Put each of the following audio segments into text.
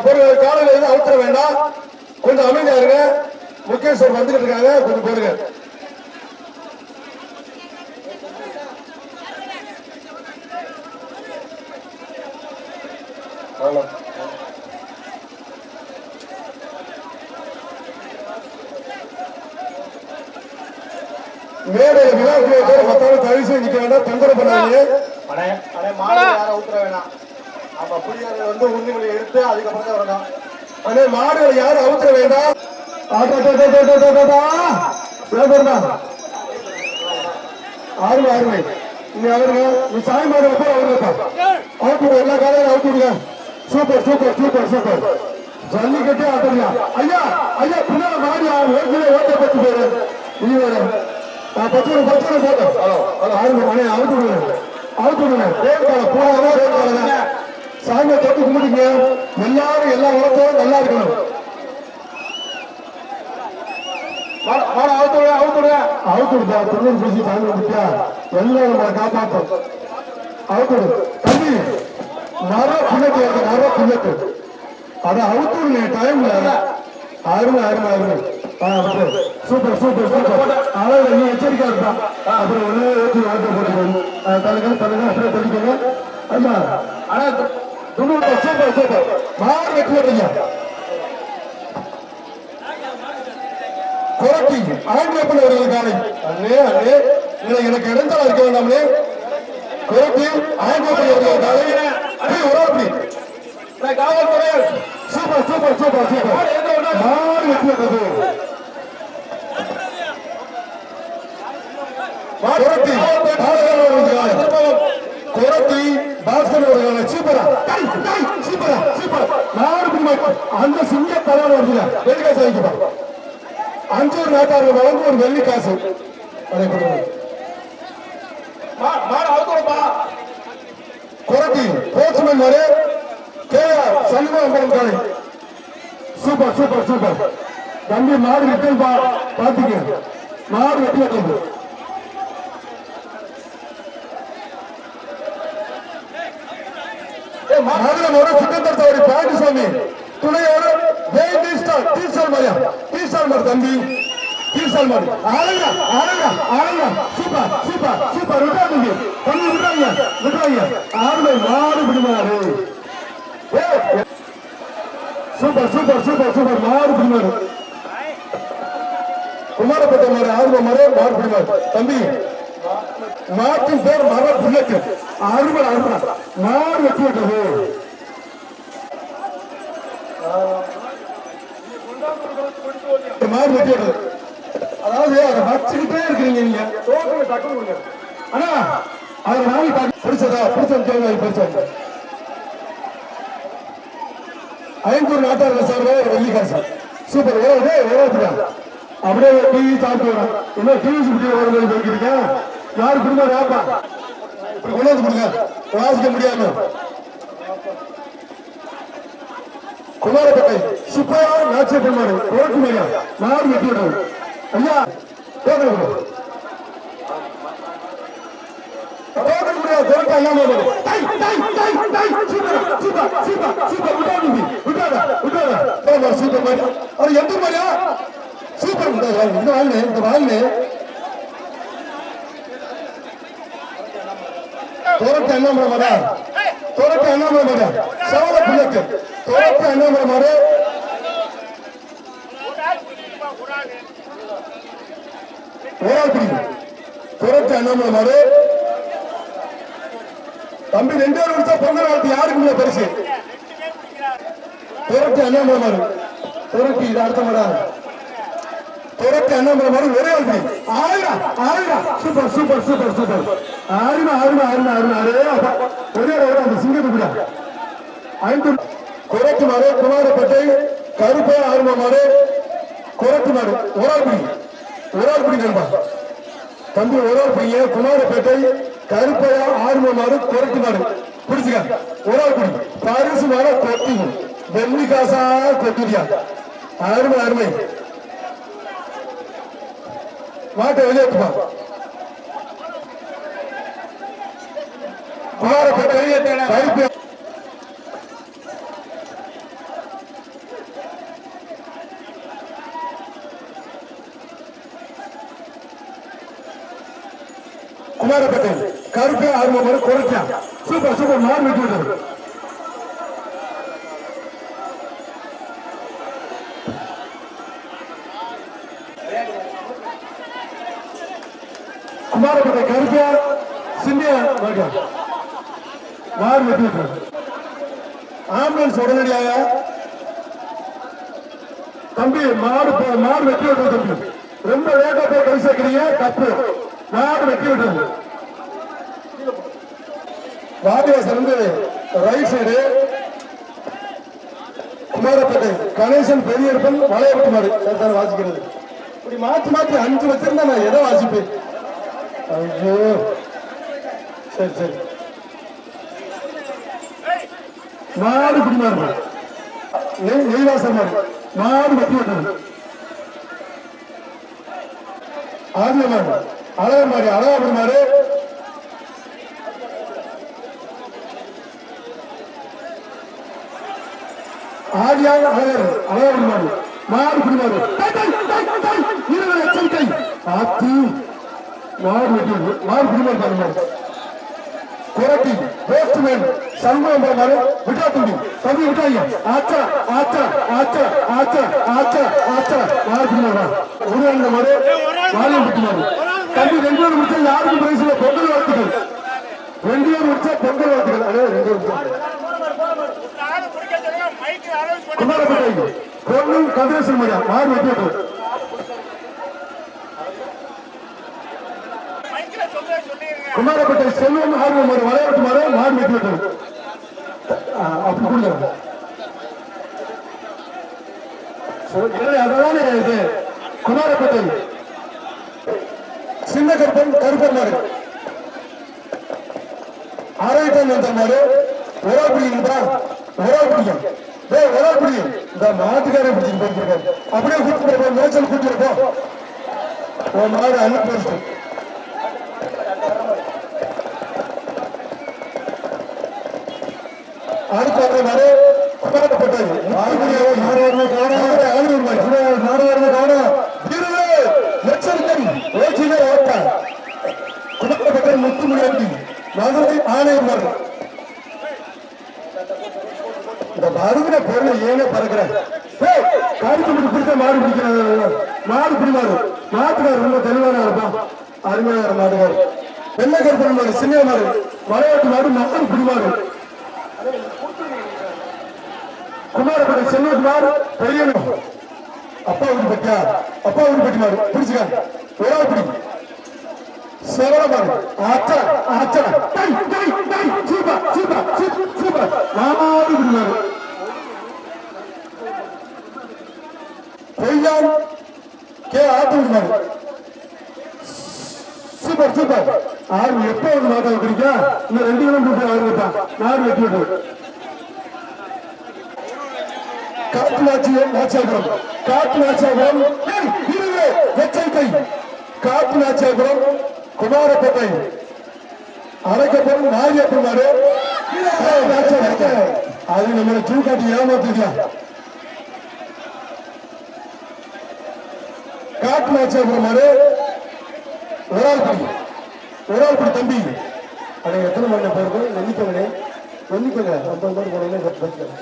பொருள் காலையில் எதுவும் அவுத்துற வேண்டாம், கொஞ்சம் அமைதியா இருங்க. முகேஸ்வர் வந்துகிட்டு இருக்காங்க, கொஞ்சம் போடுங்க. மேடையில் விழாக்குள்ள மத்தாலும் தவிசு நிக்க வேண்டாம், தொந்தரவு பண்ணாங்க. ஊத்துற வேணாம், நம்ம புளியர்கள் வந்து உண்மைகளை எடுத்து அதுக்கப்புறம் தான் வரணும். அதே மாடுகளை யாரும் அவுத்துற வேண்டாம். ஆறுமை ஆறுமை நீ அவருங்க, நீ சாய் மாடு வைப்பா அவருங்கப்பா. அவுத்து எல்லா காலையும் அவுத்து விடுங்க. Super super super super. ஜல்லிக்கட்டே ஆட்டுங்க. ஐயா ஐயா பின்னால மாடி ஓட்ட பத்து பேரு நீ வேறு பத்து போட்டோம். ஆறுமை மணி அவுத்து விடுங்க, அவுத்து விடுங்க. போனாதான் சாமியை தொட்டு கும்பிடுங்க. எல்லாரும் எல்லா உலகத்தோடும் நல்லா இருக்கணும். அவுத்துடுப்பா, தொண்ணூறு பேசி சாமி கும்பிட்டியா எல்லாரும் நம்மளை காப்பாற்றும். அவுத்துடு தம்பி, மர புண்ணத்து மர புண்ணத்து அதை அவுத்துடுங்க டைம்ல. அருமை அருமை அருமை. Super super super. அழகு நீ எச்சரிக்கா இருப்பா. அப்புறம் ஒரே ஓட்டு ஓட்ட போட்டு தலைகள் தலைகள் அப்படியே தெளிக்கங்க. ஆமா ஆனா சூப்பர் சூப்பர். மாறு வெற்றி வரீங்க. குரட்டி ஆங்கிலப்பன் அவர்கள் காலை அண்ணே அண்ணே எனக்கு இடந்தால் இருக்க வேண்டாம்னே. குரட்டி ஆங்கிலப்பன் அவர்கள் காலை உராப்பி காவல்துறை. Super super super super. மாறு வெற்றி வந்தது. குரட்டி குரட்டி பாஸ்கர் அவர்கள் சூப்பரா சூப்பரா சூப்பர். மாறு அந்த சிங்க தலைவர் வருதுங்க. வெளிக்காசு வைக்கப்பா. அஞ்சூர் நாட்டார்கள் வழங்கும் ஒரு வெள்ளி காசு குரட்டி போச்சுமன் வரை கேஆர் சண்முகம் காலை. Super super super. தம்பி மாடு வெட்டி பாத்தீங்க, மாடு வெட்டி வைக்கிறது. மதுரை முறை சிக்கந்தர் பாண்டிசாமி துணையோடு டீசல் மாடு தம்பி, டீசல் மாடு. ஆளுங்க ஆளுங்க ஆளுங்க. Super super super. விட்டாங்க தம்பி, விட்டாங்க விட்டாங்க. ஆளுமை மாடு பிடிமாறு. Super super super super. மாடு பிடிமாறு. குமாரப்பட்ட மாடு ஆர்வ மரம் மாடு பிடிமாறு. தம்பி மாட்டின் பேர் மர புல்லட்டு. அருமை அருமை. மாடு வெட்டி விட்டது. மாடு வெட்டி விட்டது. அதாவது அதை வச்சுக்கிட்டே இருக்கிறீங்க நீங்க. ஆனா அதை வாங்கி பிடிச்சதா பிடிச்சது பிடிச்சது. ஐம்பூர் நாட்டாளர் சார் வெள்ளி காசு. சூப்பர். அப்படியே டிவி சாப்பிட்டு வரோம். இன்னும் டிவி சுற்றி போய்க்கிட்டு யாரு குடும்ப வேப்பா இப்படி கொண்டு வந்து கொடுங்க. வாசிக்க முடியாம குமாரப்பட்டை சுப்பையா நாச்சிய பெருமாடு கோட்டு மேயா நாடு வெட்டி விடுறது. ஐயா டோக்கன் முடியாது. கோட்டை எல்லாம் சூப்பர் மாதிரி அவர் எந்த மாதிரியா சூப்பர். இந்த வாழ்னு இந்த வாழ்னு தோரட்டு அண்ணாமலை மாடா, தோரட்டு அண்ணாமலை மாடா, சவள புள்ளக்கு தோரட்டு அண்ணாமலை மாடு. ஓராப்பிடி தோரட்டு அண்ணாமலை மாடு. தம்பி 2 பேர் முடிச்சா பொங்கல் வாழ்த்து யாருக்கு இல்லை பரிசு. தோரட்டு அண்ணாமலை மாடு. தோரட்டு இது அடுத்த மாடா. தோரட்டு அண்ணாமலை மாடு ஒரே ஆள்படி. ஆயிரம் ஆயிரம். Super super super super. அருமை அருமை அருமை அருமை. ஒரே அந்த சிங்கத்து கூட 5 குரட்டு மாடு. குமாரப்பட்டை கருப்பை ஆர்வ மாடு. குரட்டு மாடு ஒரு ஆள் பிடி நண்பா தம்பி, ஒரு ஆள் பிடிங்க. குமாரப்பேட்டை கருப்பையா ஆர்வ மாடு குரட்டு மாடு பிடிச்சுக்க. ஒரு ஆள் பிடி. பரிசு மாட கொட்டி வெள்ளி காசா கொட்டியா. அருமை அருமை. மாட்டை வெளியேற்றுமா. குமாரப்பேட்டை கருப்பை குமாரப்பேட்டை கருப்பு ஆர்வம் வரும் குறைக்கா சூப்பர் சூப்பர் மாறு வெட்டி விட்டது குமாரப்பேட்டை கருப்பியா சிந்தியா மாறு வெட்டி விட்டது ஆம்புலன்ஸ் உடனடியாக தம்பி மாடு வெட்டி விட்டது தம்பி ரொம்ப லேட்டா போய் கை சேர்க்கிறீங்க தப்பு மாடு வெட்டி விட்டது வாடிவாசல் இருந்து ரைட் சைடு குமாரப்பேட்டை கணேசன் பெரியப்பன் வளையப்பட்டு மாடு சரிதான் வாசிக்கிறது இப்படி மாற்றி மாற்றி 5 வச்சிருந்தா நான் எதை வாசிப்பேன் ஐயோ சரி சரி மாடு குடிமாறு நெய்வாசம் மாடு வெட்டி விட்டது ஆதியமாடு அழகர் மாடு அழகாபுரி மாடு ஆதியாக அழகாபுரி மாடு மாடு குடிமாறு எச்சரிக்கை ஆத்தி மாடு வெட்டி மாடு குடிமாறு பாருங்க குரட்டி போஸ்ட்மேன் சண்முகம் மாடு விட்டா தம்பி தம்பி விட்டாங்க ஆச்சா ஆச்சா ஆச்சா ஆச்சா ஆச்சா ஆச்சா மாடு குடிமாறு ஒரு மாடு வாலியம் விட்டுமாறு தம்பி 2 பேர் முடிச்சா யாருக்கும் பிரைஸ் இல்லை பொங்கல் வாழ்த்துக்கள் 2 பேர் முடிச்சா பொங்கல் வாழ்த்துக்கள் அதே 2 பேர் குமாரப்பேட்டை பொண்ணு கதிரேசன் மரியா மாடு வெட்டி விட்டது குமாரப்பேட்டை செல்வம் ஆர்வம் மாடு வளையாட்டு மாடு மாடு வெட்டி விட்டது அப்படி கொடுங்க அதனால இது குமாரப்பேட்டை சின்ன கருப்பன் மாடு ஆராய்ச்சி வந்த மாடு ஒரா பிடிக்குங்களா ஒரா பிடிக்கும் ஒரா பிடிக்கும் இந்த மாட்டுக்காரே பிடிச்சிட்டு போயிருக்காரு அப்படியே கூட்டு மேய்ச்சல் கூட்டிருப்போம் உன் மாடு அனுப்பி அடுத்த மாடு குமாரப்பேட்டை குமாரப்பேட்டை முத்துமுடி மதுரை ஆணையம் இந்த மருந்தின பொருள் ஏனே பறக்கிற கருத்து முடி பிடிச்ச மாடு பிடிக்கிறாங்க மாடு பிடிமாறு மாட்டுக்கார் ரொம்ப தெளிவான இருப்பான் அருமையான மாடுகார் வெள்ளை கருப்பன் மாடு சின்ன மாடு மலையாட்டு மாடு மாடு பிடிமாறு குமாரப்பேட்டை செல்வகுமார் பெரிய அப்பா ஊர் பட்டியா அப்பா ஊர் பட்டி மாடு பிடிச்சுக்க ஒரே பிடி சேவலமாடு ஆச்சா ஆச்சா சூப்பர் சூப்பர் சூப்பர் மாடு பிடிமாறு பொய்யான் கே ஆட்டு விடுமாறு சூப்பர் சூப்பர் ஆறு எப்ப வந்து மாட்டா பிடிக்கா இன்னும் 2 கிலோமீட்டர் ஆகுதுப்பா மாடு வெட்டி விட்டு காட்டுநாச்சியாபுரம் எச்சரிக்கை காட்டுநாச்சியாபுரம் குமாரப்பேட்டை அரைக்கப்படும் மாரியப்பன் மாடு அது நம்மளை தூ காட்டி ஏமாத்துதியா காட்டுநாச்சியாபுரம் மாடு ஒரு ஆள் படி தம்பி அதை எத்தனை மணி போயிருக்கு எண்ணிக்கோங்க 50 மாடு போனீங்கன்னா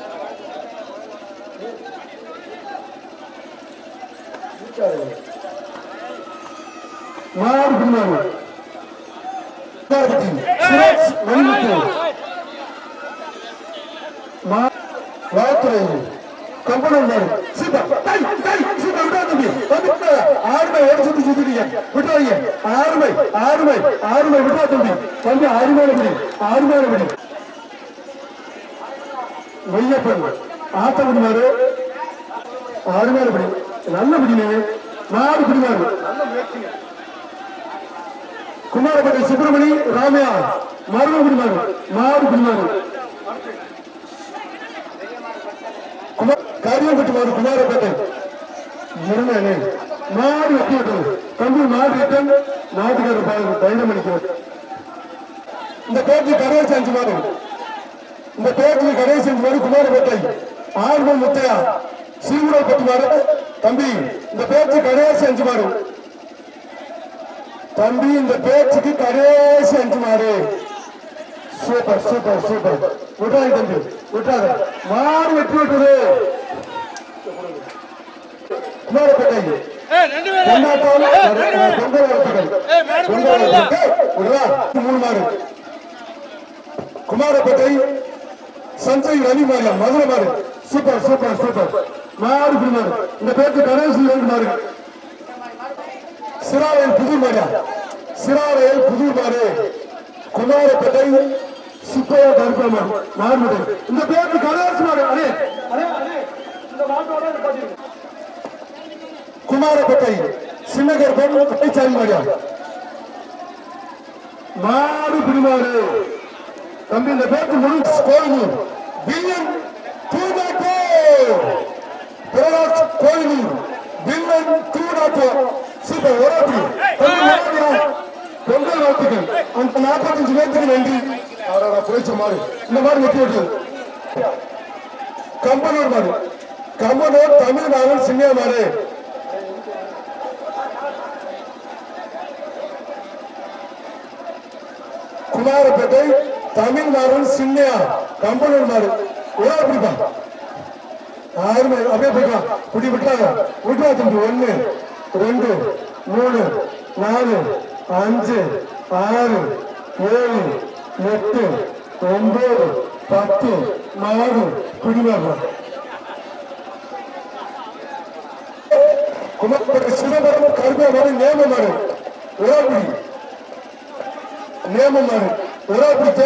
மாடு பிடிமாறு வாழ்த்துறை கம்பனம் மாடு ஆறுமை ஒரு சுத்தி சுத்திட்டீங்க விட்டுறாங்க ஆறுமை விட்டா தம்பி தம்பி ஆறுமையில பிடி வெய்யப்பன் ஆத்த பிடிமாறு ஆறுமையில பிடி நல்ல பிடிங்க மாடு பிடிமாறு குமாரப்பேட்டை சுப்பிரமணி ராமையா மரும பிடிமாறு மாடு பிடிமாறு காரியப்பட்டு மாடு குமாரப்பேட்டை மாடு வெட்டி விட்டது தம்பி மாடு ரிட்டன் நாட்டுக்காரர் தைரியம் அளிக்கிறது இந்த பேட்டி கடைசி 5 மாடு இந்த பேட்டி கடைசி 5 மாடு குமாரப்பேட்டை ஆர்வம் முத்தையா சீமுடல் 10 மாடு தம்பி இந்த பேச்சு கடைசி 5 மாடு தம்பி இந்த பேச்சுக்கு கடைசி 5 மாடு. Super super super. விட்டாங்க தம்பி, விட்டாங்க. மாடு வெற்றி விட்டது. குமாரப்பேட்டை குமாரப்பேட்டை சஞ்சய் ரவி மாரியா மதுரை மாறு. Super super super. மாடு மாறு. இந்த பேருக்கு கணேசி 2 மாறு. சிராவையில் புது மாரியா, சிராவையில் புது மாறு. குமாரப்பேட்டை சுப்பையா கருப்பா மாறு. இந்த பேருக்கு கணேசி மாறு. அடே இந்த மாட்டோட குமாரப்பேட்டை சின்னகர் பைச்சாரி மாரியா மாடு பிடிமாறு. தம்பி இந்த பேருக்கு முழு கோயில் வில்லியம் தூடாட்டோ பிரகாஷ் கோயில் வில்லன் தூடாட்டோ. சூப்பர் ஒரே பொங்கல் வாழ்த்துக்கள். அந்த 45 பேருக்கு நன்றி. அவரோட புரட்சி மாறு. இந்த மாதிரி வெற்றி விட்டு கம்பனூர் மாறு. கம்பனூர் தமிழ்நாடு சின்ன மாறு. குமாரப்பேட்டை தமிழ்நாடு சின்னையா கம்பனூர் மாறு. ஒரே பிடிப்பா ஆறுமே அப்படியே போய்க்கலாம். பிடி விட்டாங்க விட்டா தம்பி. 1 2 3 4 5 6 7 8 9 10 மாடு பிடிவாங்க. குமாரப்பேட்டை சிதம்பரம் கருப்பா மாடு நேம மாடு. ஒரே பிடி நேமம் மாறு. ஒரே பிடிச்ச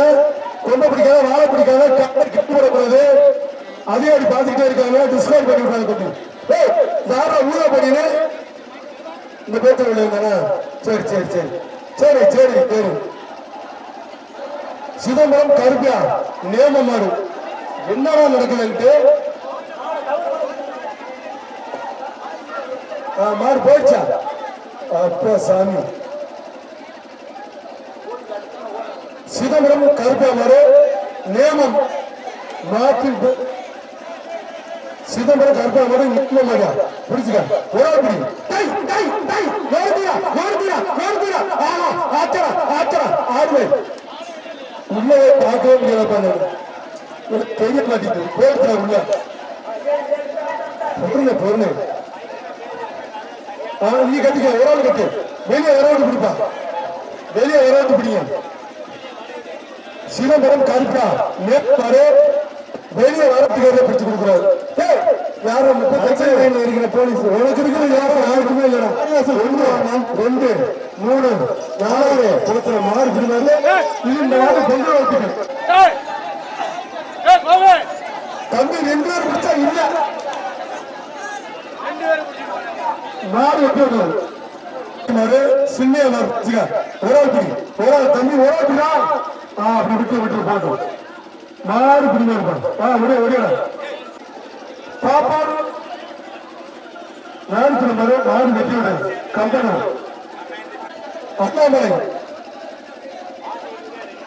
கொண்ட பிடிக்காத வாழை பிடிக்காத கட்டி போடக்கூடாது. அதே அடி பார்த்துக்கிட்டே இருக்காங்க. டிஸ்கவுண்ட் பண்ணி விட்டாங்க. கொண்டு யாரா ஊழ பண்ணினு இந்த பேச்சு விளையாடுங்க. சரி சரி சரி சரி சரி சரி. சிதம்பரம் கருப்பியா நேம மாறு. என்னடா நடக்குதுன்ட்டு மாறு போயிடுச்சா? அப்பா சாமி. சிதம்பரம் கருப்பா மாறு நேமம் மாற்றின் சிதம்பரம் கருப்பா மாறு நிற்க மாட்டா. பிடிச்சுக்க ஒரே பிடி. ஆடுவே உள்ளே பார்க்கவே முடியாது. தெரிய மாட்டேங்குது. போயிடுச்சா உள்ள பொருள் பொருள். நீ கட்டிக்க ஒரு ஆள் கட்டு. வெளியே வராது பிடிப்பா. வெளியே வராது பிடிங்க. சிதம்பரம் கருப்பா நேப்பாரு வெளியே வரத்துக்கு பிடிச்சு கொடுக்குறாரு. யாரும் 35 இருக்கிற போலீஸ் உனக்கு இருக்கிற யாரும் யாருக்குமே இல்லைடா. 1 2 3 4 கொடுத்துற மாறு பிடிவாரு. இந்த வாரம் பொங்கல் வைக்கணும். தம்பி 2 பேர் பிடிச்சா இல்ல மாடு வைக்க சின்ன ஒரு பிடி. ஒரு தம்பி ஒரு பிடா. அப்படி விட்டு விட்டு போட்டோம். மாறு பிடிமா இருப்பான். ஒரே பாப்பாடு நாடு மாறு. மாடு வெட்டி விட கம்பெனி அண்ணாமலை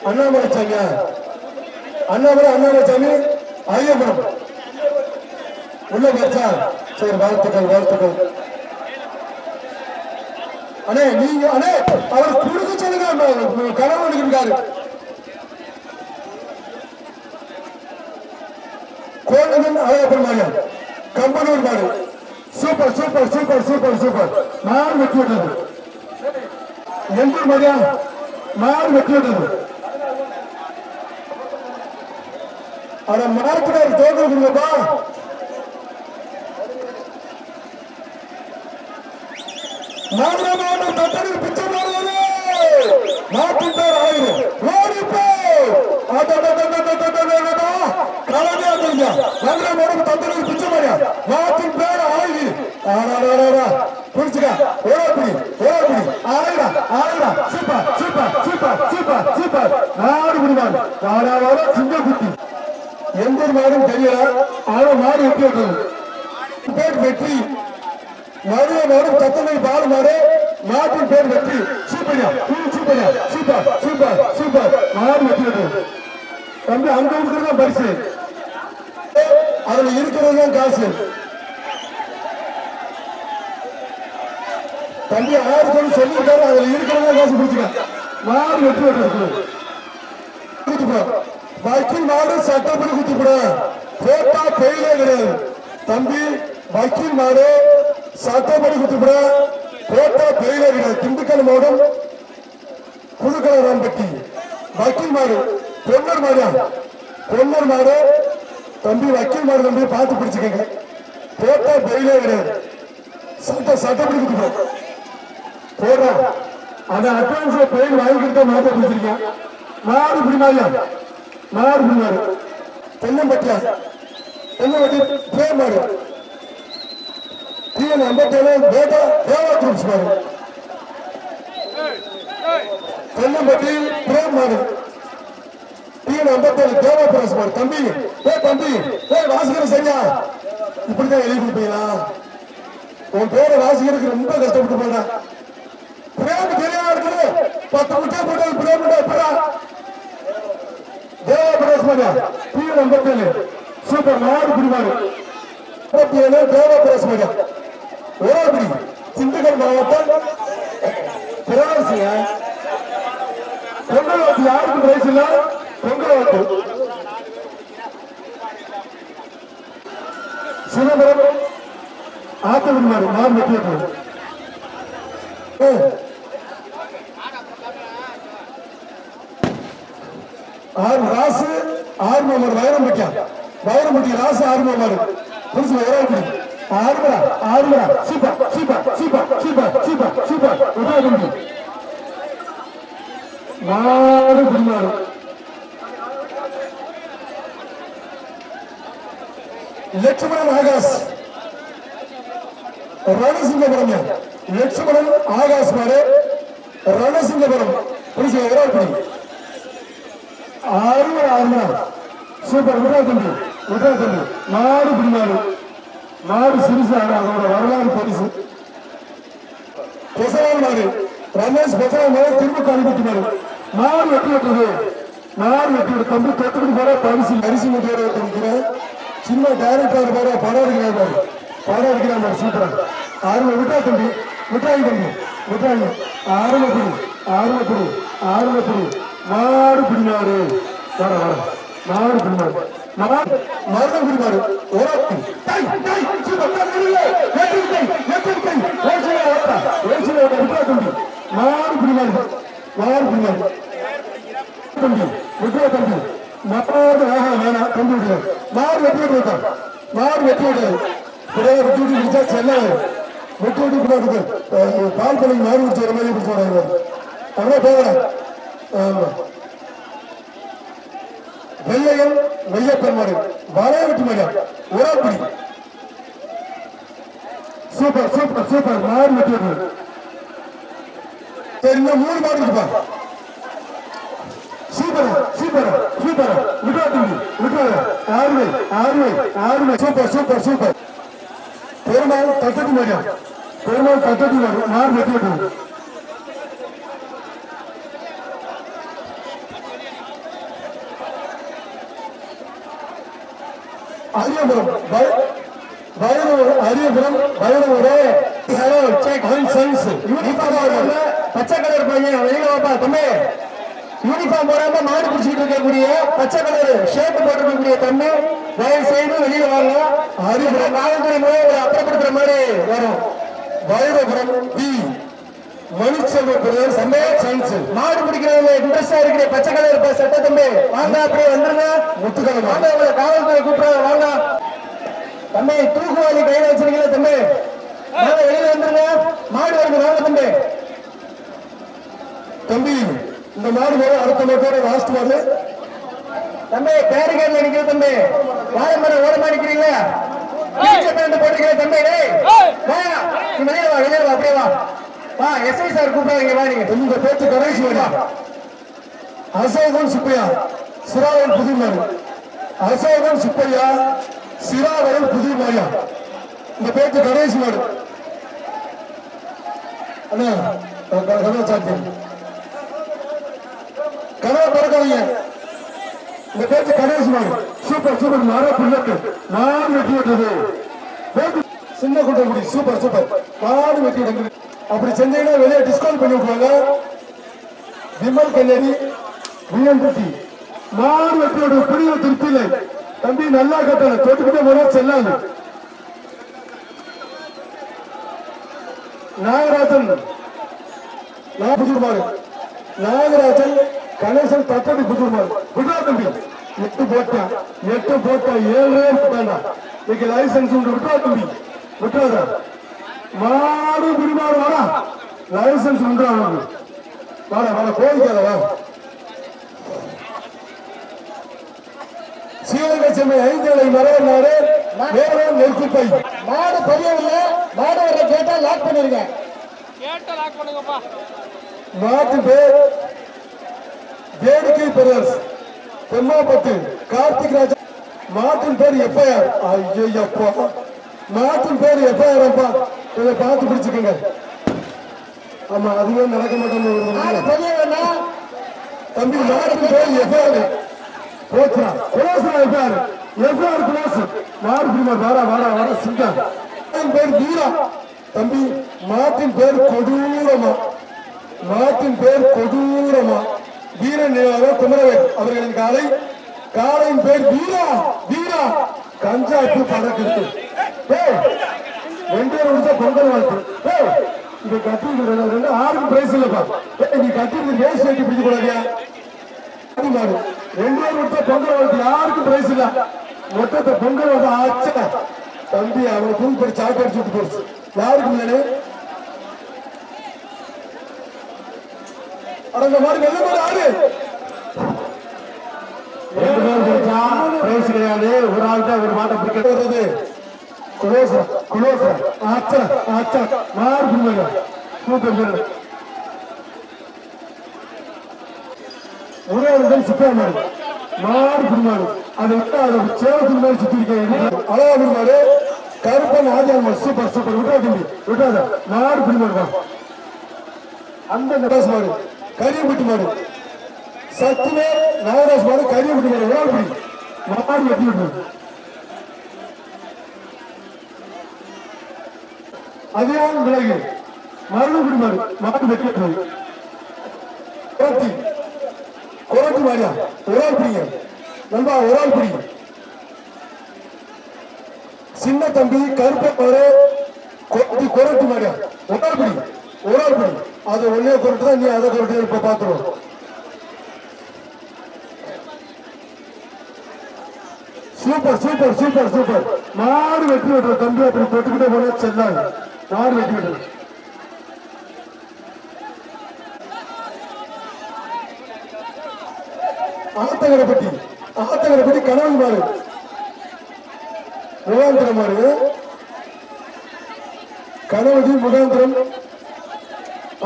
அண்ணாமலை சாமி. அண்ணாமலை சாமி ஐயம்பரம் உள்ள வச்சா. சரி வாழ்த்துக்கள் வாழ்த்துக்கள். அண்ணே நீங்க அண்ணே அவர் கொடுக்க சொல்லுங்க. கனவு எடுக்கிறாரு. கோவிந்தன் அழகப்பன் மாரியா கம்பனூர் மாடு. Super super super super super. மாடு வெற்றி விட்டது. எந்தூர் மாரியா மாடு வெற்றி விட்டது. ஆனா மார்க்கிறார் தோற்று கொடுங்கப்பா. மாடு மாடு தட்டடி பிச்சை மாறுவது. மாட்டின் பேர் ஆயிரம் ஓடிப்போ. பிச்சை மாரியா மாட்டின் பேர் ஆயுது. புரிச்சுக்க ஓடி ஓடி Aayira Aayira. Super super super super super. மாடு பிடிவாங்க. வாடாவாட சிங்க குட்டி. எந்த மாடும் தெரியல. ஆனா மாடு வெற்றி விட்டது. பேர் வெற்றி. மருவ மாடு தத்தனை பால் மாடு. மாட்டின் பேர் வெற்றி. சூப்பரியா சூப்பரியா சூப்பர் சூப்பர் சூப்பர். மாடு வெற்றி விட்டது. தம்பி அங்க இருக்கிறதா பரிசு. அதுல இருக்கிறது தான் காசு. தம்பி 6 பேர் சொல்லியிருக்காரு, அதுல இருக்கிறதா காசு பிடிச்சிக்க. மாடு வெற்றி விட்டு வக்கீல் மாடு சட்டப்படி குத்திப்பட போட்டா பெயிலே கிடையாது. தம்பி வக்கீல் மாடு சட்டப்படி குத்திப்பட போட்டா பெயிலே கிடையாது. திண்டுக்கல் மாவட்டம் புதுக்கலராம்பட்டி வக்கீல் மாடு பொன்னர் மாடு, பொன்னர் மாடு தம்பி வக்கீல் மாடு தம்பி பார்த்து பிடிச்சுக்கங்க. போட்டா பெயிலே கிடையாது. சட்டப்படி குத்திப்பட போடுற அந்த அட்வான்ஸ்ல பெயில் வாங்கிக்கிட்ட மாட்ட பிடிச்சிருக்கேன். மாடு பிடிமாரியா, மாடு பிடிமாரு தென்னம்பட்டியா, தென்னம்பட்டி பிரேம் மாடு டிஎன் 57 பேட்டா தேவா குரூப்ஸ் மாடு தென்னம்பட்டி பிரேம் மாடு டிஎன் 57 தேவா பிரஸ் மாடு. தம்பி தம்பி வாசிக்கிற சரியா இப்படிதான் எழுதி கொடுப்பீங்களா? உன் பேரை வாசிக்கிறதுக்கு ரொம்ப கஷ்டப்பட்டு போனேன். பிரேம் தெரியாம இருக்குது 10 முட்டை போட்டு பிரேம் தேவா பிரஸ் மாடு டிஎன் 57 சூப்பர் மாடு பிடிமாடு 57 தேவா பிரஸ் மாடு ஓராபடி திண்டுக்கல் மாவட்டம் பிரகாசிங்க. பொங்கல் வாட்டு யாருக்கு பிரைஸ் இல்ல? பொங்கல் வாட்டு சிதம்பரம் ஆத்தவின் மாடு மாடு வெற்றி. ராசு 6 நம்பர் வைரம்பட்டி ராசு 6 நம்பர் புதுசு ஓராபடி 6 super super super super super super உதவி மாடு பிடிமாடு. லட்சுமணன் ஆகாஷ் ரணசிங்கபுரம், லட்சுமணன் ஆகாஷ் மாடு ரணசிங்கபுரம் புதுசு ஓராபடி 6 சூப்பர் உதவி மாடு பிடிமாடு. மாடு சிறுசு அதோட வரலாறு பரிசு. பெசவால் மாடு ரமேஷ் பெசவால் மாடு திரும்ப காலிப்பட்டி மாடு மாடு வெட்டி விட்டுறது. மாடு வெட்டி விட்டு தம்பி தொட்டுக்கிட்டு போற பரிசு அரிசி முட்டையோட இருக்கிறேன். சின்ன டைரக்டர் போற படம் எடுக்கிறார் பாரு, படம் எடுக்கிறார் பாரு சூப்பரா. ஆறுல விட்டா தம்பி விட்டாங்க தம்பி விட்டாங்க. ஆறுல புடி மாடு பிடிமாடு வர வர மாடு பிடிமாடு மருதம் பிடிமாடு ஓரத்தி மாடு பிடிமாடு மாடு பிடிமாடு தம்பி விட்டுவா தம்பி மாடு வேணாம் தம்பி விடுவார். மாடு வெட்டி விட்டு மாடு வெட்டி விட்டாரு விட்டு விட்டு செல்ல வெட்டி விட்டு பால் பண்ணி மாடு பிடிச்ச மாதிரி பிடிச்ச அவ்வளோ போகிறேன். ஆமா வெள்ளையம் வெள்ளைப்பெண் மாடு வளையவட்டி மாடு உரப்படி சூப்பர் சூப்பர் சூப்பர் மாடு வெட்டி விட்டு. சரி இன்னும் 3 மாடு இருக்குப்பா. சூப்பர் சூப்பர் சூப்பர் விட்டா தம்பி விட்டா 6 சூப்பர் சூப்பர் சூப்பர். பெருமாள் தட்டடி மாடு மாடு வெட்டி விட்டு. அரியபுரம் அரியபுரம் வைரவரே பச்சை கலர் பையன் வெளியில வாப்பா தம்பி. யூனிஃபார்ம் போடாம மாடு பிடிச்சிட்டு இருக்கக்கூடிய பச்சை கலர் ஷர்ட் போட்டிருக்கக்கூடிய தம்பி தயவு செய்து வெளியில வாங்க. அரியபுரம் காவல்துறை மூலம் ஒரு அப்புறப்படுத்துற மாதிரி வரும். வைரபுரம் பி மணிச்செல்வம் மாடு பிடிக்கிறவங்க இன்ட்ரெஸ்டா இருக்கிற பச்சை கலர் சட்ட தம்பி வாங்க அப்படியே வந்துருங்க. முத்துக்கலம் வாங்க உங்களை காவல்துறை கூப்பிடுறாங்க வாங்க தம்பி. தூக்குவாளி கையில வச்சிருக்கீங்களா தம்பி வாங்க வெளியில வந்துருங்க. மாடு வருது வாங்க தம்பி. தம்பி இந்த மாடு வர அடுத்த மாட்டோட லாஸ்ட் மாடு தம்பி. பேரிகேட்ல நிக்கிற தம்பி வாழைமரம் ஓரமா நிக்கிறீங்களா? போட்டிருக்கீங்க தம்பி வெளியே வா அப்படியே வா எஸ்ஐ சார் கூப்பிடாதீங்க வா. நீங்க இந்த பேச்சு கடைசி வா. அசோகன் சுப்பையா சிராவல் புதுமாரி அசோகன் சுப்பையா சிராவல் புதுமாரியா இந்த பேச்சு கடைசி மாடு அண்ணா கதவை சாத்தியம் கதவை திறக்காதீங்க. இந்த பேச்சு கடைசி மாடு சூப்பர் சூப்பர் மாற புள்ளட்டு மாடு வெட்டி விட்டது சின்ன குட்டை சூப்பர் சூப்பர் மாடு வெட்டி விடுங்க. அப்படி செஞ்சீங்கன்னா வெளியே டிஸ்கவுண்ட் பண்ணி விட்டுவாங்க. விமல் கண்ணடி விஎன்டி மாடு வெற்றியோட புரிய திருப்தி இல்லை தம்பி. நல்லா கட்டல தொட்டுக்கிட்டே போனா செல்லாது. நாகராஜன் புதுமாறு நாகராஜன் கணேசன் தட்டடி புதுமாறு புதுவா தம்பி 8 போட்டா 7 போட்டாண்டா. இன்னைக்கு லைசன்ஸ் உண்டு. விட்டுவா தம்பி விட்டுவாதா. மாடு புரிமாறு வாடா. லைசன்ஸ் உண்டு அவனுக்கு. வாடா வாடா கோவிக்காத வா. சிவகங்கை செம்மை 5 அலை மரவர் நாடு வேறோம் நெருக்குப்பை. மாடு பெரியவில்லை. மாடு வர கேட்டா லாக் பண்ணிருங்க. மாட்டு பேர் வேடிக்கை பிரதர்ஸ் தெம்மாப்பட்டு கார்த்திக் ராஜா. மாட்டின் பேர் எஃப்ஐஆர். ஐயப்பா மாட்டின் பேர் எஃப்ஐஆர் அப்பா. கொஞ்சம் பார்த்து பிடிச்சுக்கோங்க. ஆமா அதுவே நடக்க மாட்டேன்னு தம்பி. மாட்டின் பேர் எஃப்ஐஆர் போச்சா குலோசா எஃப்ஐஆர் எஃப்ஐஆர் குலோஸ். மாடு பிடிமா வாடா வாடா வாடா சிங்கா. பேர் வீரா தம்பி. மாட்டின் பேர் கொடூரமா. மாட்டின் பேர் கொடூரமா. வீரன் குமரவேல் அவர்களின் காலை. காலையின் பேர் வீரா. வீரா கஞ்சாப்பு பறக்குது. 2 நிமிஷம் பொங்கல் வாழ்த்து. இதை கட்டி ஆறுக்கு பிரைஸ் இல்லப்பா. நீ கட்டி வேஸ்ட் வெட்டி பிடிக்க கூடாதியா. 2 நிமிஷம் பொங்கல் வாழ்த்து. யாருக்கும் பிரைஸ் இல்ல. மொத்தத்தை பொங்கல் வந்து ஆச்சா தம்பி. அவனை தூக்கி போய் சாக்கு அடிச்சுட்டு போச்சு. யாருக்கும் இல்லையே. அந்த மாதிரி நல்ல மாதிரி ஆடு. 2 பேர் பிடிச்சா பிரைஸ் கிடையாது. ஒரு ஆள் தான் ஒரு மாட்டை பிடிக்க வருது. குலோசா குலோசா ஆச்சா ஆச்சா மாறு பிடிங்க. சூப்பர். ஒரே ஒரு சுத்தா மாடு மாறு பிடிமாடு. அதை விட்டு அதை சேவத்துக்கு மாதிரி சுத்தி இருக்க அழகா பிடிமாடு. கருப்பன் ஆதியார் மாடு. Super super. விட்டா தம்பி விட்டாத. மாறு பிடிமாடு தான். அந்த நடாஸ் மாடு கரியம்பட்டி மாடு. சத்துவே நாகராஜ் மாடு கரியம்பட்டி மாடு. ஒரு ஆள் பிடி மாடு வெட்டி விட்டு. அதே விலகு மறுபடி மாடு மாடு வெட்டி விட்டு. கோட்டி கோட்டி மாடியா. ஒரு ஆள் பிடிங்க நண்பா. ஒரு ஆள் பிடிங்க. சின்ன தம்பி கருப்பை மாடு கோட்டி கோரட்டி மாடியா. ஒரு ஆள் பிடி. ஒரு ஆள் பிடி. அது ஒன்னே கொரட்டு தான். நீ அதை கொரட்டு இப்ப பாத்துருவோம். Super super super super. மாடு வெட்டி விட்டுற தம்பி. அப்படி தொட்டுக்கிட்டே போனா செல்லாது. மாடு வெட்டி விட்டுற. ஆத்தகரப்பட்டி ஆத்தகரப்பட்டி கனவு மாடு முகாந்திரம் மாடு. கனவதி முகாந்திரம்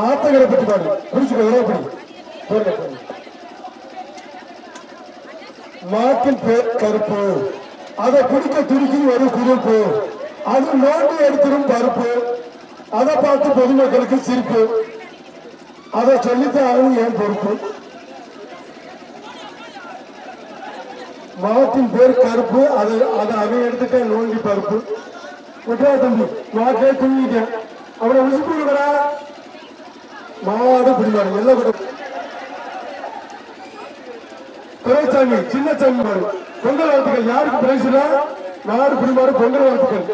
ஆத்தகரப்பட்டி மாடு. பிடிச்சுக்கோ. மாட்டின் பேர் கருப்பு. அதை பிடிக்க துடிக்கி ஒரு குறிப்பு. அது நோண்டி எடுத்துடும் பருப்பு. அதை பார்த்து பொதுமக்களுக்கு சிரிப்பு. அதை சொல்லித்தான் என் பொறுப்பு. மாட்டின் பேர் கருப்பு. அதை அவன் எடுத்துக்க நோண்டி பருப்பு. விட்டா தம்பி மாட்டே தூங்கிட்டேன். அவனை விசிப்பு விடுறா. மாடு பிடிமாடு எல்லாம் கூட. துரைசாமி சின்னசாமி மாடு. பொங்கல் வாழ்த்துக்கள். யாருக்கு பிரைஸ் இல்ல. மாடு பிடிமாடு பொங்கல் வாழ்த்துக்கள்.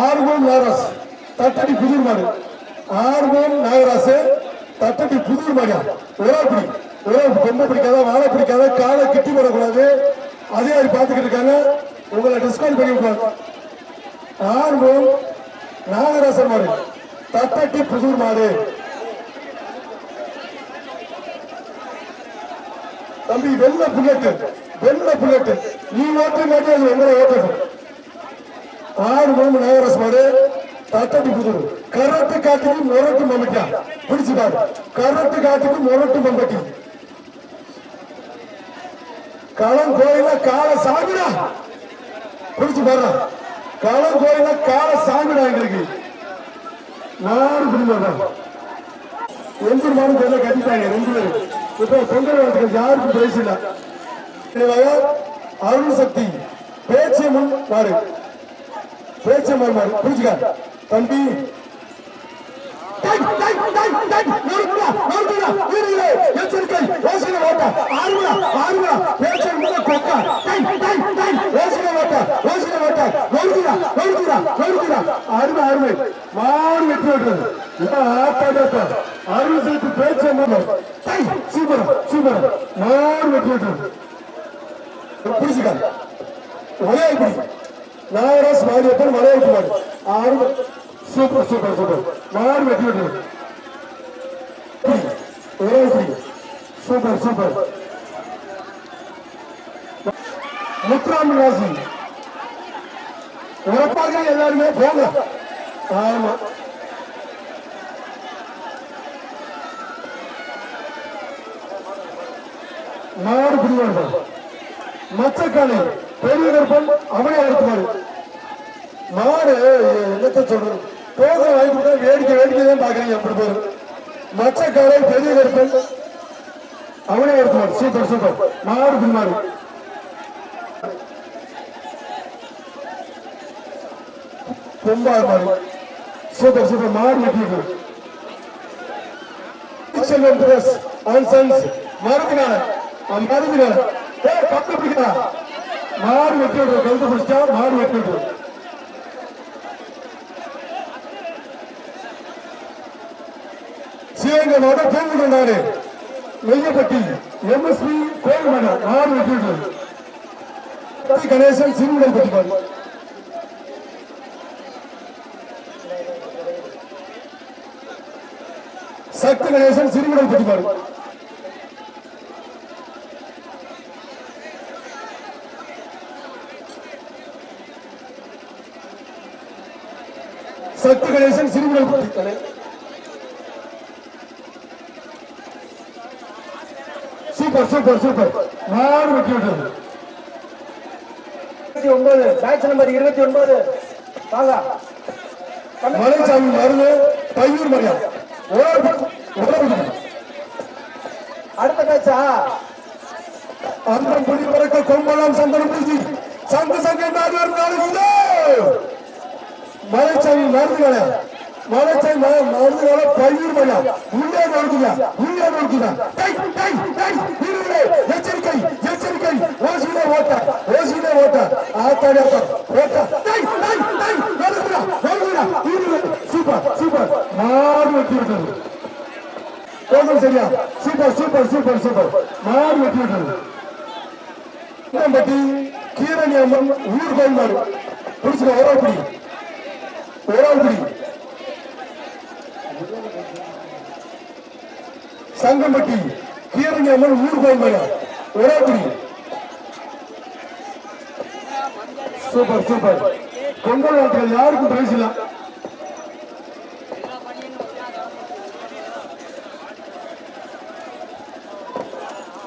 ஆர்வம் நாகராஜ் தட்டடி புதூர் மாடு. ஆர்வம் நாகராஜ் தட்டடி புதூர் மாடியா. ஒரு பிடி. ஒரு பொம்மை பிடிக்காத வாழை பிடிக்காத காலை கிட்டி போடக்கூடாது. அதே மாதிரி பார்த்துக்கிட்டு இருக்காங்க. உங்களை டிஸ்கவுண்ட் பண்ணி விடுவாங்க. ஆர்வம் நாகராசன் மாடு தட்டடி புதூர் மாடு. தம்பி வெள்ள புல்லட் வெள்ள புல்லட். நீ ஓட்ட மாட்டே அது உங்களை ஓட்டணும். 6 நாகராஜ் மாடு தட்டடி புதூர். கரட்டு காட்டுக்கு முரட்டு மம்பட்டியா. பிடிச்சுட்டாரு. கரட்டு காட்டுக்கு முரட்டு மம்பட்டி. களம் கோயில கால சாமிடா. பிடிச்சு பாரு. களம் கோயில கால சாமிடா. எங்களுக்கு 4 பிடிமாடா. எந்த மாடு தெரியல கட்டிட்டாங்க 2 பேரும். இப்ப பொங்கல் வாழ்த்துக்கள். யாருக்கும் பிரைஸ் இல்ல. அருள் சக்தி பேச்சியம்மன் மாடு பேச்ச மாறு புரிஞ்சுக்க தம்பி எச்சரிக்கை யோசனை ஓட்ட ஆறுமலா ஆறுமலா பேச்சை முதல் கொக்க யோசனை ஓட்ட யோசனை ஓட்ட நொறுக்குறா நொறுக்குறா நொறுக்குறா அருமை அருமை மாறு வெற்றி விட்டுறது இதான் ஆப்பாட்ட அருள் சேர்த்து பேச்சை சூப்பர் சூப்பர் மாறு வெற்றி விட்டுறது புரிஞ்சுக்க ஒரே இப்படி நாகராஜ் மாரியப்பன் மலையாளி ஆறு சூப்பர் சூப்பர் சூப்பர் மாறு வெற்றி விட்டுறது ஒரே இப்படி சூப்பர் சூப்பர் முத்துராம ராசி உறப்பாக எல்லாருமே போங்க ஆமா மாடு பிடிவார்கள் மச்சக்காலை பெரிய கருப்பன் அவனே அறுத்துவாரு மாடு என்னத்த சொல்றது போக வாங்கி வேடிக்கை வேடிக்கை தான் பாக்குறீங்க எப்படி பேரு மச்சக்காலை பெரிய கருப்பன் அவனே அறுத்துவார் சூப்பர் சூப்பர் மாடு பிடிமாறு பொம்பார் மாடு சூப்பர் சூப்பர் மாடு வெட்டியிருக்கு செல்வம் பிரஸ் ஆன் சன்ஸ் மருந்தினால மருந்தினால கப்பு பிடிக்கிறா மாடு வெட்டி விடுற கழுத்து பிடிச்சா மாடு வெட்டி விடுற சிவகங்கை மாவட்டம் பூங்குடி மெய்யப்பட்டி எம்எஸ்பி கோயில் மன்னர் மாடு வெட்டி விடுறது கணேசன் சிறுமுடல் பட்டி சக்தி கணேசன் சிறுமுடல் பட்டி சக்தி கணேசன் சிறுமுடல் பட்டி சூப்பர் சூப்பர் சூப்பர் மாடு வெட்டி விட்டது 29 பேட்ச் நம்பர் 29 வாங்க மலைச்சாமி மருது பையூர் மரியா அடுத்த பேட்சா அந்த புலி பறக்க கொம்பலாம் சந்தனம் பூசி சங்கு சங்க மலைச்சாமி மருதுகளை மலைச்சாமி மருதுகளை பையூர் மரியா உள்ளே நோக்குதா உள்ளே நோக்குதா எச்சரிக்கை எச்சரிக்கை ஓசியிலே ஓட்ட ஆத்தாடி ஓட்ட சூப்பர் சூப்பர் மாடு வெட்டி விட்டது போதும் சரியா சூப்பர் சூப்பர் சூப்பர் சூப்பர் மாடு வெட்டி விட்டது பட்டி கீரணி அம்மன் ஊர் கோயில் மாடு பிடிச்சுக்க ஒரு ஆள் பிடி சங்கம்பட்டி கீரணி அம்மன் ஊர் கோயில் மாடு ஒரு ஆள் பிடி சூப்பர் சூப்பர் பொங்கல் நாட்கள் யாருக்கும் பிரைஸ் இல்ல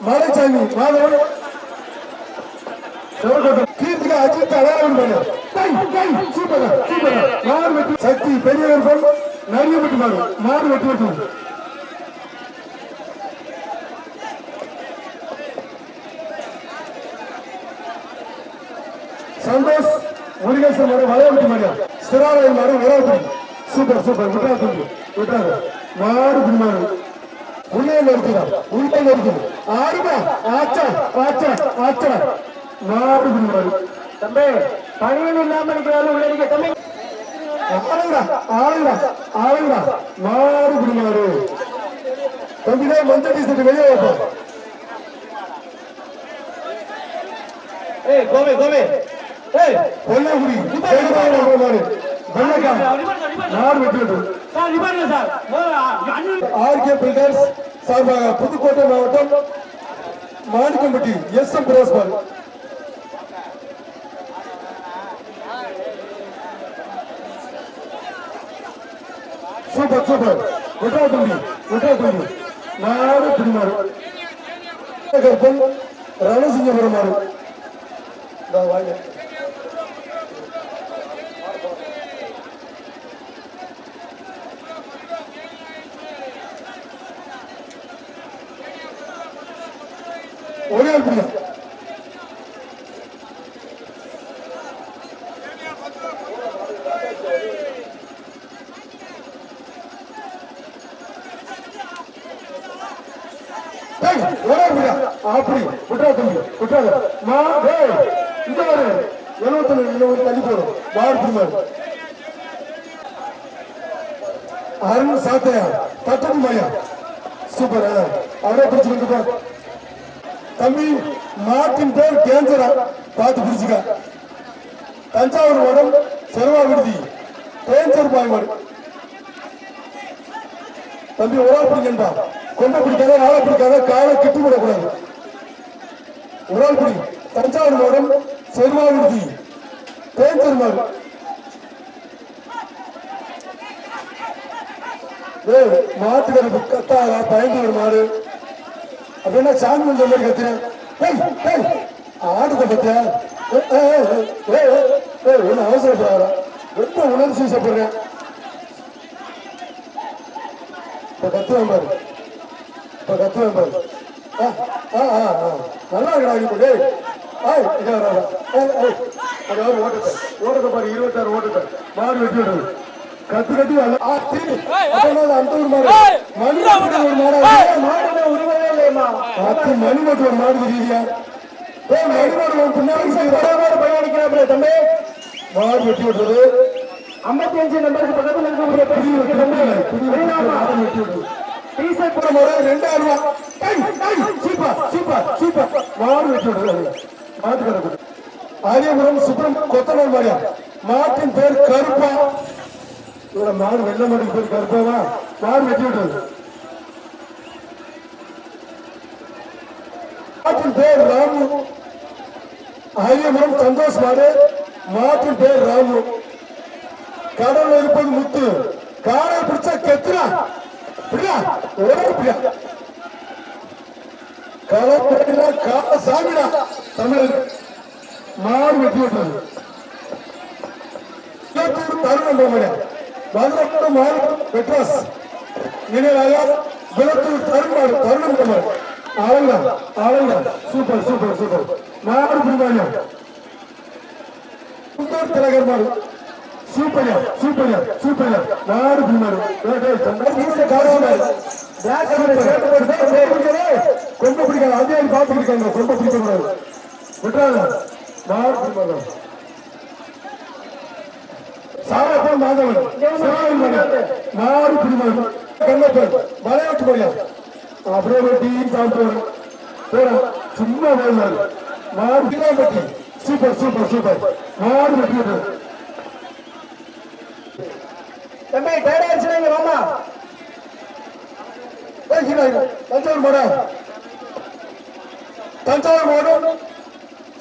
மலைச்சாமி மாதவன் கீர்த்திகா அஜித் அழகாவன் சூப்பர் சூப்பர் மாடு வெட்டி சக்தி பெரிய நிறைய வெட்டி மாடு வெட்டி வெட்டு சந்தோஷ் முருகேசன் மாடு வளையப்பட்டி மாடியா சிறாராய் மாடு வளையப்பட்டி சூப்பர் சூப்பர் விட்டாரு மாடு பிடிமாடு உள்ளே நோக்குதா உள்ளே நோக்குது ஆடுமா ஆச்சா ஆச்சா ஆச்சா மாடு பிடிமாடு தம்பி பணியன் இல்லாம இருக்கிறாலும் உள்ள தம்பி ஆளுடா மாடு பிடிமாடு தம்பிதான் மஞ்சள் டீசர்ட் வெளியே வைப்போம் கோவே கோவே கொல்லகுடி நாடு வெற்றி ஆர்கே பில்டர்ஸ் சார்பாக புதுக்கோட்டை மாவட்டம் மாணிக்கம்பட்டி எஸ்.எம். பிரகாஷ்பால் சூப்பர் சூப்பர் விட்டா தம்பி நாடு பிடிமாறு ரணசிங்கபுரம் மாறு வாங்க ஒரே பிடிக்கும் ஒரே புரியா அப்படி விட்டா தம்பி விட்டாத மா டேய் இந்த ஒரு 74 தள்ளி போடும் மாடு மாடு அருண் சாத்தையா தட்டடி மாயா சூப்பர் அவரே பிடிச்சு வந்துட்டா தம்பி மாட்டின் பேர் கேஞ்சரா பார்த்து பிடிச்சுக்க தஞ்சாவூர் வடம் செருவா விடுதி கேஞ்சர் பாய் மாடு தம்பி ஒரு ஆள் பிடிக்கா கொம்ப பிடிக்காத ஆளை பிடிக்காத காலை கிட்டி விடக்கூடாது ஒரு ஆள் பிடி தஞ்சாவூர் வடம் செருவா விடுதி கேஞ்சர் மாடு மாட்டுக்கு கத்தாதா பயந்து ஒரு மாடு அப்படின்னா சாமி வந்த மாதிரி கத்துறேன் ஆடுத பத்தியா ஒன்னும் அவசரப்படாத ரொம்ப உணர்ச்சி சாப்பிடுறேன் இப்ப கத்துவேன் பாரு நல்லா இருக்கா ஓட்டத்தை பாரு 26 ஓட்டத்தை மாடு வெட்டி விடுறது கத்து கட்டி அந்த ஒரு மணி மட்டும் ஒரு மாடு தெரியுதியா மணிமாடு பின்னாடி பயணிக்கிறாப்ல தம்பி மாடு வெட்டி விடுறது 55 நம்பருக்கு பக்கத்தில் ஆரியபுரம் சுப்ரம் கொத்தனூர் மாடியா மாட்டின் பேர் கருப்பா இவர மாடு வெள்ள மாட்டுக்கு பேர் கருப்பாவா மாடு வெட்டி விடுறது மாட்டின் பேர் ராமு ஆரியபுரம் சந்தோஷ் மாடு மாட்டின் பேர் ராமு கடவுள் இருப்பது முத்து காலை பிடிச்சா கெத்துறா பிரியா ஒரே பிரியா கால சாமிடா தமிழ் மாடு வெட்டி விட்டுறது தருணம் மதுரை மாடு மெட்ராஸ் நினைவாக விளத்தூர் தருணம் தருணம் ஆளுங்க சூப்பர் சூப்பர் சூப்பர் மாடு பிரிவாங்க சுந்தர் திலகர் மாடு சூப்பரியா சூப்பரியா சூப்பரியா மாடு பிரிவாரு கொம்ப பிடிக்காது அதே பார்த்து பிடிக்காங்க கொம்ப பிடிக்க கூடாது விட்டுறாங்க மாடு பிரிவாங்க சாரப்பா மாதவன் மாடு பிரிவாங்க கண்ணப்பன் மலையாட்டு போறியா அப்படியே வெட்டி சாப்பிட்டு போற சும்மா போயிருந்தாரு மாடு கிராம்பட்டி சூப்பர் சூப்பர் சூப்பர் மாடு வெட்டி தம்பி டயர்ட் ஆயிடுச்சு வாமா தஞ்சாவூர் மாடா தஞ்சாவூர் மாடு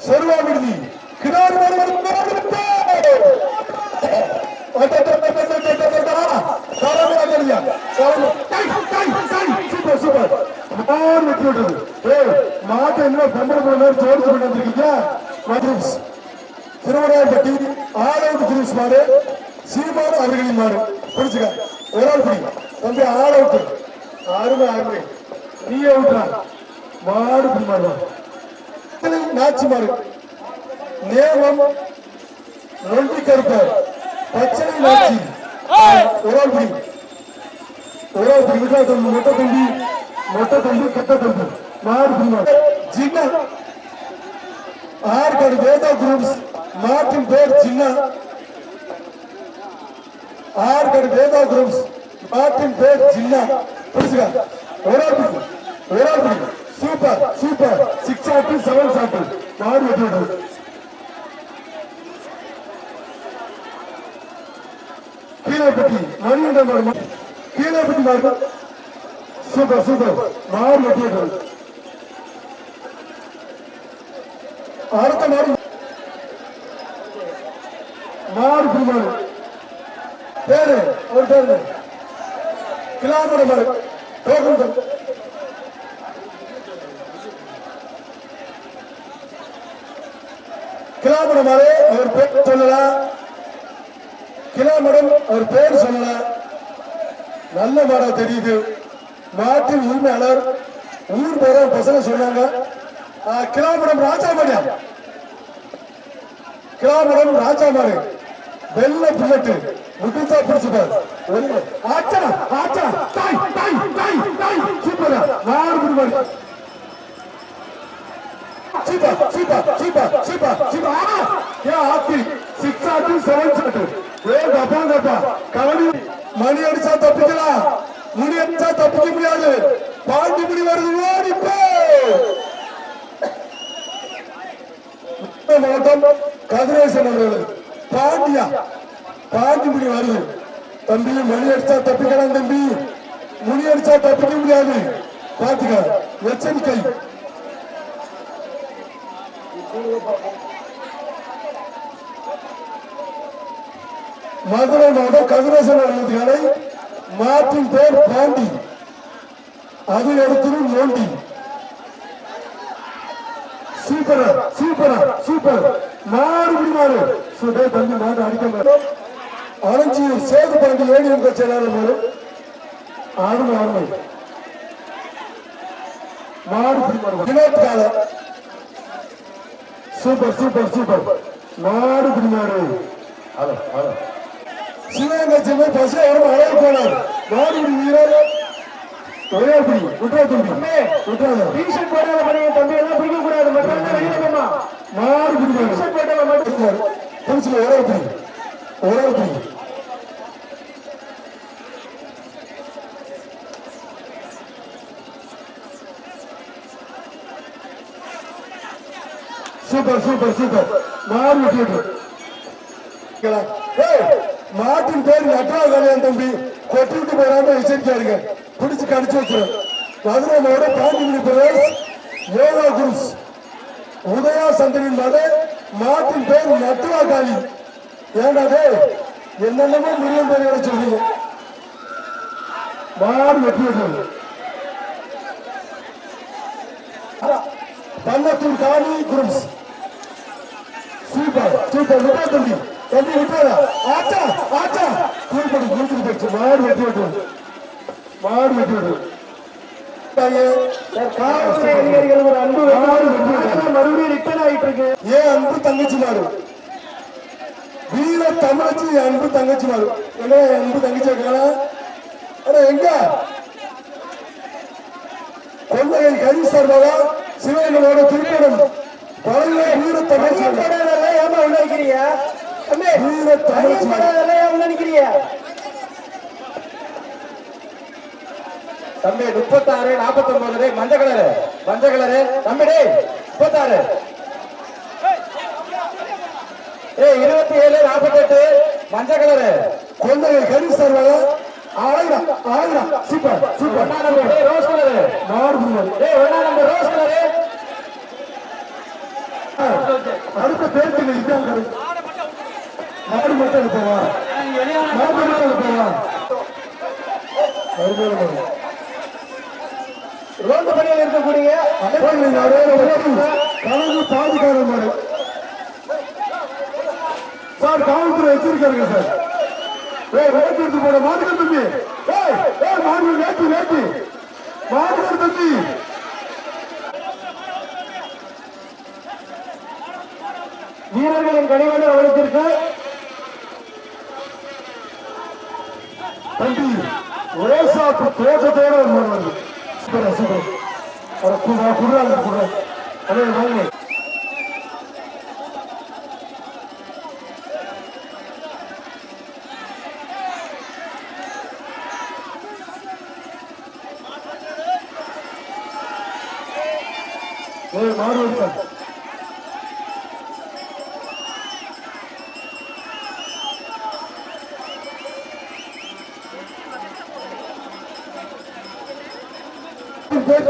செருவா விடுதி கிடாரி மாடு சூப்பர் சூப்பர் மாடு வெட்டி விட்டது மாட்டை என்ன பொம்பளை ஜோடிச்சு பண்ணிருக்கீங்க திருவடையாம்பட்டி ஆலவுட் கிரீஸ் மாடு சீமாடு அவர்களின் மாடு பிடிச்சுக்க ஒரு ஆள் பிடி தம்பி ஆள் அவுட்டு அருமை அருமை நீ அவுட்டா மாடு பிடி மாடு நாச்சி மாடு நேமம் நொண்டி கருப்பார் பச்சனை நாச்சி ஒரு ஆள் பிடி விட்டா தம்பி மொட்டை தம்பி கெட்ட தம்பி மாடு பிடி மாடு ஜின்னா ஆர்கடு வேதா குரூப்ஸ் மாட்டின் பேர் ஜின்னா ஆர்கடு வேதா குரூப்ஸ் மாட்டின் பேர் ஜின்னா புரிச்சுக்க ஒரு ஆள் பிடி சூப்பர் சூப்பர் 6 ஆட்டு 7 ஆட்டு மாடு வெட்டி விடுறது கீழப்பட்டி மணிகண்ட மாடு கீழப்பட்டி மாடு சூப்பர் சூப்பர் மாடு வெட்டி விடுறது அடுத்த மாடு மாடு பிடிமாடு பேரு ஒரு பேரு கிளாமட மாடு கிளாமட மாடு அவர் பேர் சொல்லலாம் கிளாமடம் அவர் பேர் சொல்லலாம் நல்ல மாடா தெரியுது மாட்டின் உரிமையாளர் ஊர் பேர பசங்க சொன்னாங்க கிளாமடம் ராஜா மாடியா கிளாமடம் ராஜா மாடு வெள்ள புல்லட்டு முட்டுத்தா பிடிச்சுப்பாரு ஆச்சா ஆச்சா தாய் தாய் தாய் தாய் சூப்பரா மாடு பிடிமாடு பிடி வருது ஓடிப்போ மாவட்டம் கதிரேசன் அவர்கள் பாண்டியா பாண்டி பிடி வருது தம்பி மணி அடிச்சா தப்பிக்கலாம் தம்பி முனி அடிச்சா தப்பிக்க முடியாது பாத்துக்க எச்சரிக்கை மதுரை மாவட்டம் கதிரேசன் அவர்களுக்கான மாற்றின் பேர் பாண்டி அது எடுத்து நோண்டி சூப்பர் சூப்பர் சூப்பர் மாறு மாறு சுடே தம்பி மாடு அடிக்க அரைஞ்சி சேது பாண்டி ஏடிஎம் கட்சியாளர் ஆறுமை ஆறுமை மாடு வினோத்கால சூப்பர் சூப்பர் சூப்பர் மாடு பிடிமாறு சிவகங்கை பசு வரும் அழகு போனார் மாடு வீரர் ஒரே பிடி விட்டா தம்பி விட்டாத டீஷர்ட் போடாத பண்ணி தம்பி எல்லாம் பிடிக்க கூடாது மாடு பிடிமாறு போட்டால மட்டும் புரிச்சுல ஒரே பிடி ஒரே பிடி சூப்பர் சூப்பர் சூப்பர் மாடு வெட்டிட்டு மாட்டின் பேர் நட்டாகலையான் தம்பி கொட்டி விட்டு போறாம எச்சரிக்கையாருங்க பிடிச்சு கடிச்சு வச்சிடும் மதுரை மாவட்ட பாண்டிமணி பிரதேஷ் யோகா குருஸ் உதயா சந்தனின் மாடு மாட்டின் பேர் நட்டுவா காளி ஏண்டாதே என்னென்னமோ மில்லியன் பேர் சொல்றீங்க மாடு வெட்டி விட்டு பள்ளத்தூர் காளி குருஸ் சூப்பர் சூப்பர் விட்டா தம்பி தம்பி விட்டாரா ஆச்சா ஆச்சா கூப்பிடு கூப்பிட்டு போச்சு மாடு வெட்டி விட்டு மாடு வெட்டி விட்டு அதிகாரிகள் ஒரு அன்பு மறுபடியும் ரிட்டர்ன் ஆயிட்டு இருக்கு ஏன் அன்பு தங்கச்சி மாடு வீர தமிழச்சி அன்பு தங்கச்சி மாடு என்ன அன்பு தங்கச்சி இருக்கானா எங்க கொள்ளையை கரி சார்பாக சிவகங்கோட திருப்பணம் பழைய வீர தமிழ் ஏமா நினைக்கிறீங்க வீர தமிழ் நினைக்கிறீங்க தம்பி 36 49 மஞ்சள் கலரு தம்பி 36 27 48 மஞ்சள் கலரு கொள்ளையை கரி சார்பாக ஆயிரம் ஆயிரம் super super rose colour number rose colour அடுத்த பேருக்கு இதுதான் மாடு மட்டும் போவா மாடு மட்டும் போவா ரோந்து பணியில் இருக்கக்கூடிய கலந்து பாதுகாப்பு மாடு சார் காவல்துறை வச்சிருக்காருங்க சார் வேட்டி எடுத்து போட மாட்டுகள் தம்பி மாடு வேட்டி மாட்டுகள் தம்பி வீரர்களின் கனிவான அவலத்திற்கு தம்பி ஒரே சாப்பு தோட்டத்தோட வருது சூப்பர் சூப்பர் குடுறாங்க அதே வாங்க மாடு இருக்காங்க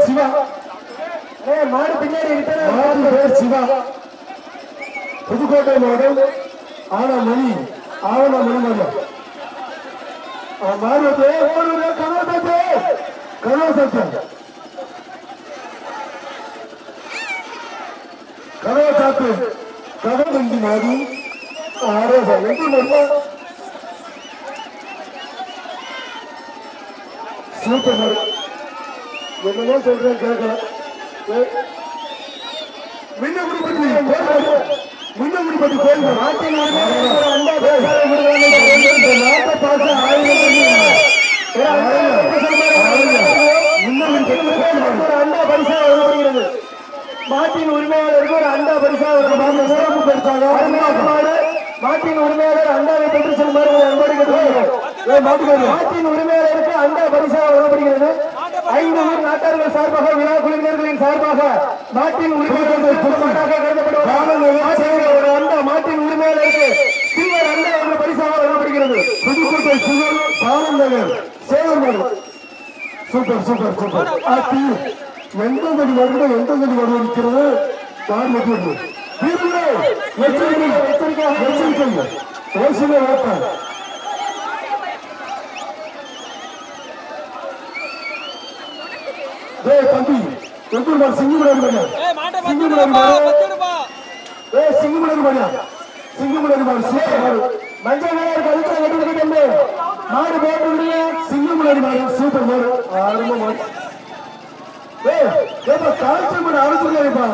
சிவா மாடு பின்னாடி பேர் சிவா புதுக்கோட்டை மாவட்டம் ஆனமணி மணி மாடு கனவசாத்து கதவண்டி மாடு ஆரோபம் சூப்பர் மாடு என்னமோ சொல்றேன் கேட்கல முன்னகுடிப்பட்டி கோயில் நாட்டை பார்த்து அண்டா பரிசா வழங்கப்படுகிறது மாட்டின் உரிமையாளருக்கு ஒரு அண்டா பரிசா சிறப்பு பரிசாக மாட்டின் உரிமையாளர் அண்டாவை பெற்று செல்லுமாறு அன்போடு மாட்டின் உரிமையாளருக்கு அண்டா பரிசா வழங்கப்படுகிறது 5 ஊர் நாட்டார்கள் சார்பாக விழா குழுவினர்களின் சார்பாக நாட்டின் உரிமையாளராக கருதப்படுவார் ஒரு அந்த மாட்டின் உரிமையாளருக்கு சில்வர் அண்டை என்ற பரிசாக வழங்கப்படுகிறது. புதுக்கோட்டை சுகர் பாலநகர் சேவர்மன். Super super super. எந்த தடி வருடம் எந்த தடி வருடம் இருக்கிறது தம்பி எத்தூர் சிங்கமுடன் மஞ்சள் மாடு போட்டு சிங்கமுடன் மாடு சூப்பர் மாடு ஆரம்ப மாடு காய்ச்சல் மாடு அனுப்பிப்பா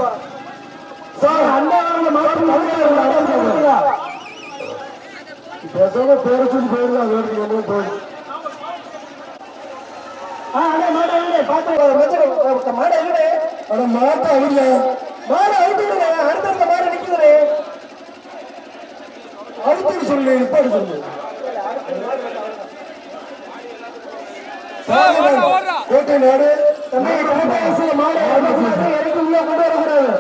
சார் அண்ணா பேசாம பேர சொல்லி போயிருந்தா அது வரைக்கும் போய் மாட்டை அடிக்கல மாடு அழுத்துடுங்க அடுத்தடுத்த மாடு நிக்குதுனே அழுத்து சொல்லு இப்ப சொல்லு கோட்டை நாடு மாடு இறக்கி உள்ள கொண்டு வரக்கூடாது.